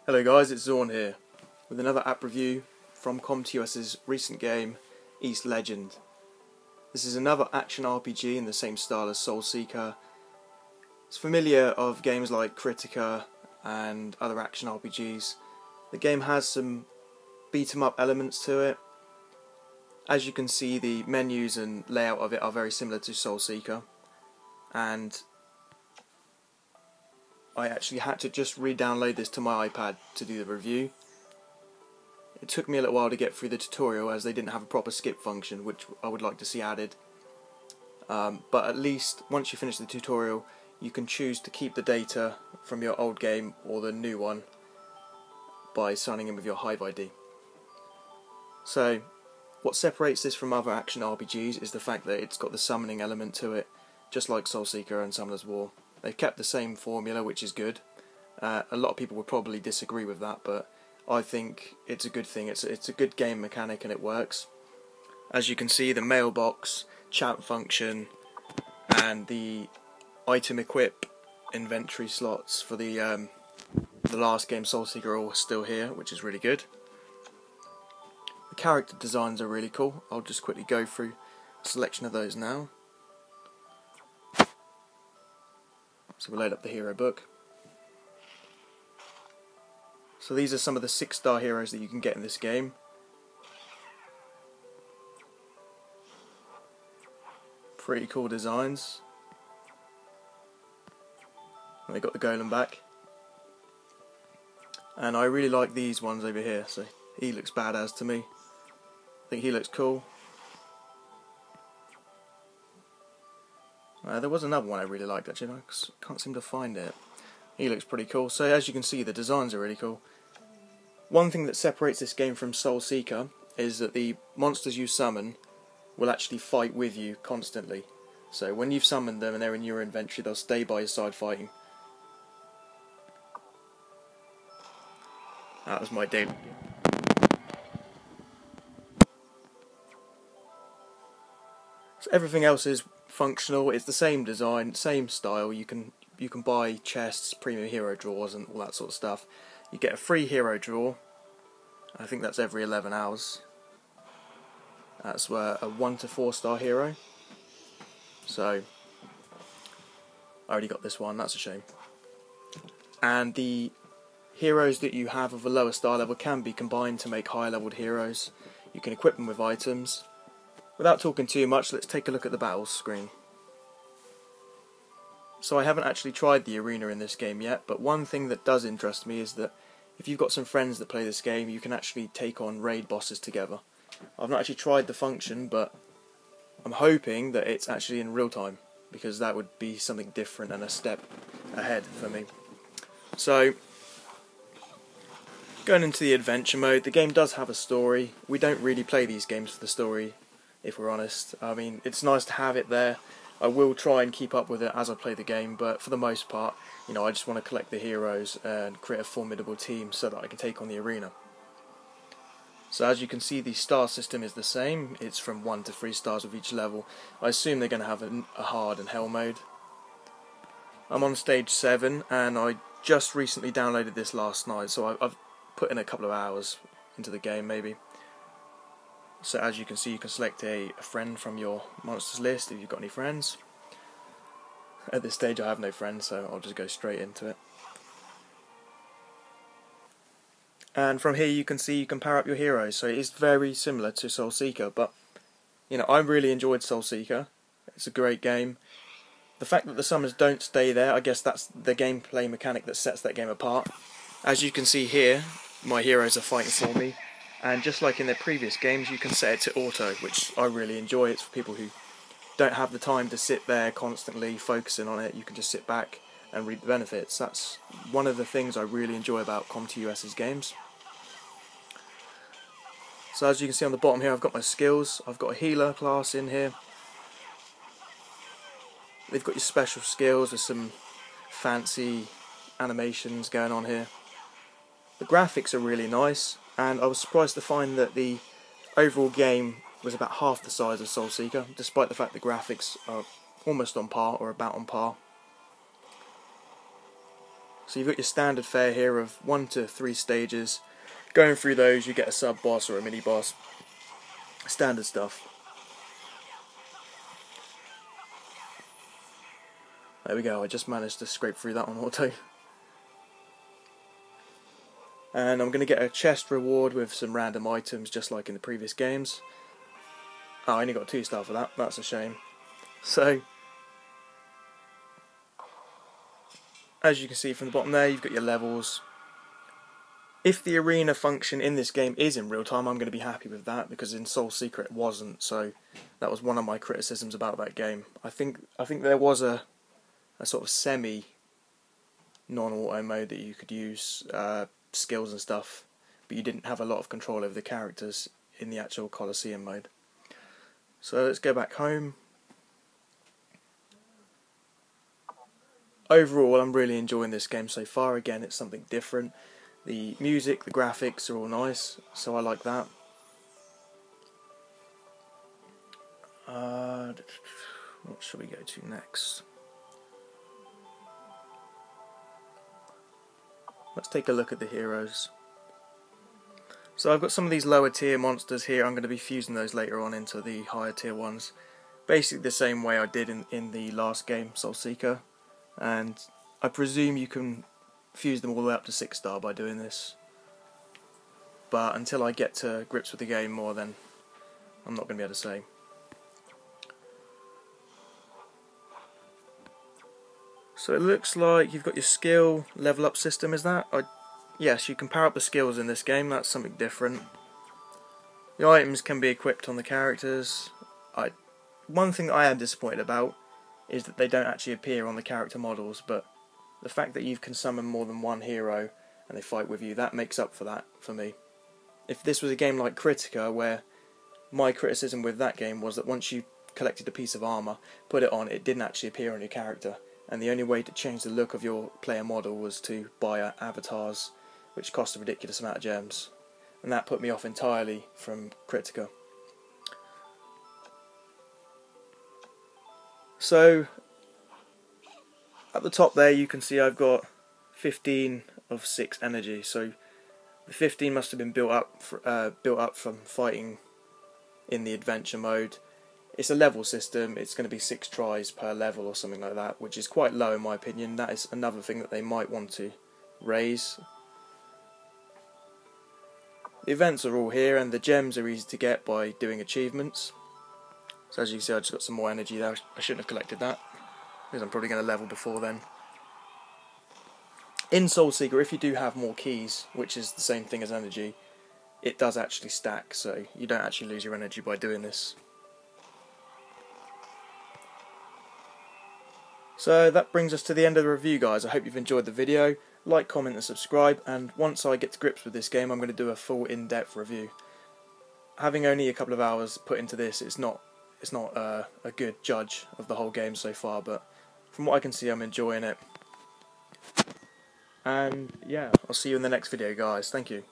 Hello guys, it's Zorn here with another app review from ComTUS's recent game, East Legend. This is another action RPG in the same style as Soul Seeker. It's familiar of games like Kritika and other action RPGs. The game has some beat 'em up elements to it. As you can see, the menus and layout of it are very similar to Soul Seeker, and I actually had to just re-download this to my iPad to do the review. It took me a little while to get through the tutorial as they didn't have a proper skip function, which I would like to see added. But at least once you finish the tutorial, you can choose to keep the data from your old game or the new one by signing in with your Hive ID. So what separates this from other action RPGs is the fact that it's got the summoning element to it, just like Soul Seeker and Summoner's War. They've kept the same formula, which is good. A lot of people would probably disagree with that, but I think it's a good thing. It's a good game mechanic and it works. As you can see, the mailbox, chat function, and the item equip inventory slots for the last game, Soul Seeker, are all still here, which is really good. The character designs are really cool. I'll just quickly go through a selection of those now. So we'll load up the hero book. So these are some of the 6-star heroes that you can get in this game. Pretty cool designs. And they got the golem back. And I really like these ones over here, so he looks badass to me. I think he looks cool. There was another one I really liked actually, I can't seem to find it. He looks pretty cool. So as you can see, the designs are really cool. One thing that separates this game from Soul Seeker is that the monsters you summon will actually fight with you constantly. So when you've summoned them and they're in your inventory, they'll stay by your side fighting. That was my day. So everything else is functional. It's the same design, same style. You can buy chests, premium hero drawers, and all that sort of stuff. You get a free hero draw. I think that's every 11 hours. That's a 1 to 4 star hero. So I already got this one. That's a shame. And the heroes that you have of a lower star level can be combined to make higher leveled heroes. You can equip them with items. Without talking too much, let's take a look at the battle screen. So I haven't actually tried the arena in this game yet, but one thing that does interest me is that if you've got some friends that play this game, you can actually take on raid bosses together. I've not actually tried the function, but I'm hoping that it's actually in real time, because that would be something different and a step ahead for me. So, going into the adventure mode, the game does have a story. We don't really play these games for the story, if we're honest. I mean, it's nice to have it there. I will try and keep up with it as I play the game, but for the most part, I just want to collect the heroes and create a formidable team so that I can take on the arena. So as you can see, the star system is the same. It's from 1 to 3 stars with each level. I assume they're going to have a hard and hell mode. I'm on stage 7, and I just recently downloaded this last night, so I've put in a couple of hours into the game maybe. So as you can see, you can select a friend from your monsters list if you've got any friends. At this stage I have no friends, so I'll just go straight into it. And from here you can see you can power up your heroes, so it is very similar to Soul Seeker, but I really enjoyed Soul Seeker. It's a great game. The fact that the summons don't stay there, I guess that's the gameplay mechanic that sets that game apart. As you can see here, my heroes are fighting for me. And just like in their previous games, you can set it to auto, which I really enjoy. It's for people who don't have the time to sit there constantly focusing on it. You can just sit back and reap the benefits. That's one of the things I really enjoy about ComTUS's games. So as you can see on the bottom here, I've got my skills. I've got a healer class in here. They've got your special skills with some fancy animations going on here. The graphics are really nice. And I was surprised to find that the overall game was about half the size of Soul Seeker, despite the fact the graphics are almost on par or about on par. So you've got your standard fare here of 1 to 3 stages. Going through those, you get a sub-boss or a mini-boss. Standard stuff. There we go, I just managed to scrape through that on auto. And I'm going to get a chest reward with some random items just like in the previous games. Oh, I only got 2 star for that, that's a shame. So, as you can see from the bottom there, you've got your levels. If the arena function in this game is in real time, I'm going to be happy with that, because in Soul Seeker it wasn't, so that was one of my criticisms about that game. I think there was a sort of semi non-auto mode that you could use skills and stuff, but you didn't have a lot of control over the characters in the actual Colosseum mode. So let's go back home. Overall, I'm really enjoying this game so far. Again, it's something different. The music, the graphics are all nice, so I like that. What should we go to next? Let's take a look at the heroes. So I've got some of these lower tier monsters here. I'm going to be fusing those later on into the higher tier ones. Basically the same way I did in the last game, Soul Seeker. And I presume you can fuse them all the way up to 6 star by doing this. But until I get to grips with the game more, then I'm not going to be able to say. So it looks like you've got your skill level up system, is that? Yes, you can power up the skills in this game, that's something different. The items can be equipped on the characters. One thing I am disappointed about is that they don't actually appear on the character models, but the fact that you can summon more than one hero and they fight with you, that makes up for that for me. If this was a game like Kritika, where my criticism with that game was that once you collected a piece of armour, put it on, it didn't actually appear on your character. And the only way to change the look of your player model was to buy avatars, which cost a ridiculous amount of gems. And that put me off entirely from Kritika. So, at the top there you can see I've got 15 of 6 energy. So the 15 must have been built up from fighting in the adventure mode. It's a level system, it's going to be 6 tries per level or something like that, which is quite low in my opinion. That is another thing that they might want to raise. The events are all here, and the gems are easy to get by doing achievements. So as you can see, I just got some more energy there. I shouldn't have collected that, because I'm probably going to level before then. In Soul Seeker, if you do have more keys, which is the same thing as energy, it does actually stack, so you don't actually lose your energy by doing this. So that brings us to the end of the review, guys. I hope you've enjoyed the video. Like, comment and subscribe, and once I get to grips with this game I'm going to do a full in-depth review. Having only a couple of hours put into this, it's not a good judge of the whole game so far, but from what I can see I'm enjoying it. And yeah, I'll see you in the next video, guys. Thank you.